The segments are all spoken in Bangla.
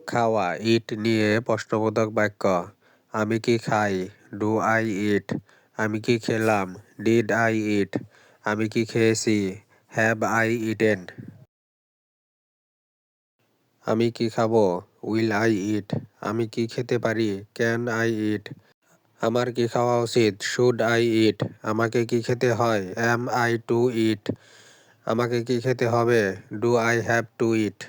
খাওয়া ইট নিয়ে প্রশ্নবোধক বাক্য। আমি কি খাই? Do I eat. আমি কি খেলাম? Did I eat. আমি কি খেয়েছি? Have I eaten. আমি কি খাবো? Will I eat. আমি কি খেতে পারি? Can I eat. আমার কি খাওয়া উচিত? Should I eat. আমাকে কি খেতে হয়? অ্যাম আই টু ইট। আমাকে কি খেতে হবে? ডু আই হ্যাভ টু ইট।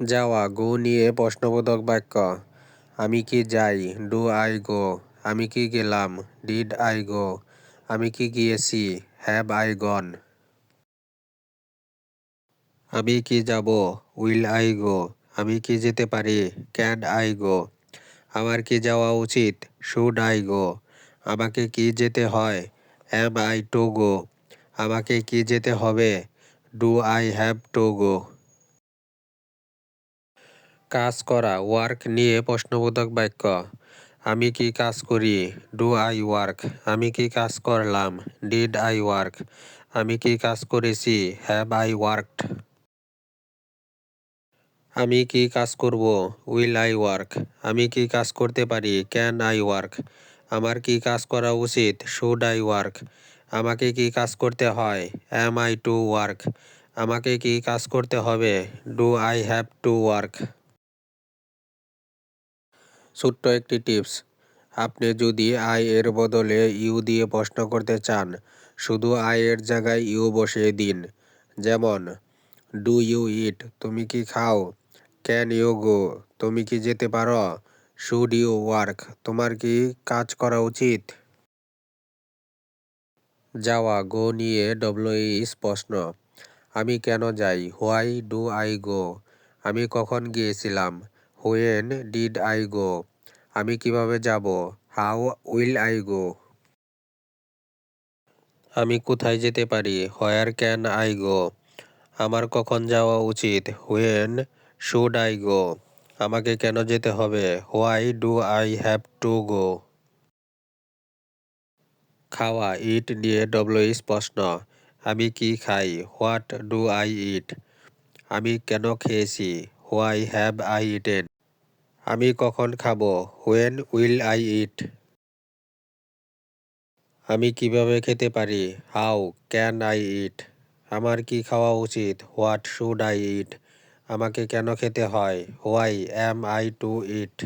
যাওয়া গো নিয়ে প্রশ্নবোধক বাক্য। আমি কি যাই? Do I go. আমি কি গেলাম? Did I go. আমি কি গিয়েছি? হ্যাভ আই গন। আমি কি যাব? Will I go. আমি কি যেতে পারি? Can I go. আমার কি যাওয়া উচিত? Should I go. আমাকে কি যেতে হয়? অ্যাম আই টু গো। আমাকে কি যেতে হবে? Do I have to go. কাজ করা ওয়ার্ক নিয়ে প্রশ্নবোধক বাক্য। আমি কি কাজ করি? Do I work. আমি কি কাজ করলাম? Did I work. আমি কি কাজ করেছি? Have I worked. আমি কি কাজ করব? Will I work. আমি কি কাজ করতে পারি? Can I work. আমার কি কাজ করা উচিত? Should I work. আমাকে কি কাজ করতে হয়? অ্যাম আই টু ওয়ার্ক। আমাকে কি কাজ করতে হবে? Do I have to work. ছোট্ট একটি টিপস। আপনি যদি আই এর বদলে ইউ দিয়ে প্রশ্ন করতে চান, শুধু আই এর জায়গায় ইউ বসিয়ে দিন। যেমন, ডু ইউ ইট? তুমি কি খাও? Can you go? তুমি কি যেতে পারো? Should you work? তোমার কি কাজ করা উচিত? যাওয়া গো নিয়ে ডব্লিউএইচ প্রশ্ন। আমি কেন যাই? Why do I go? আমি কখন গিয়েছিলাম? When did I go? আমি কিভাবে যাব? How will I go? আমি কোথায় যেতে পারি? Where can I go? আমার কখন যাওয়া উচিত? When should I go? আমাকে কেন যেতে হবে? Why do I have to go? খাওয়া ইট নিয়ে ডব্লিউএইচ প্রশ্ন। আমি কি খাই? What do I eat? আমি কেন খেয়েছি? Why have I eaten. আমি কখন খাবো? When will I eat? আমি কিভাবে খেতে পারি? How can I eat? আমার কি খাওয়া উচিত? What should I eat? আমাকে কেন খেতে হয়? Why am I to it?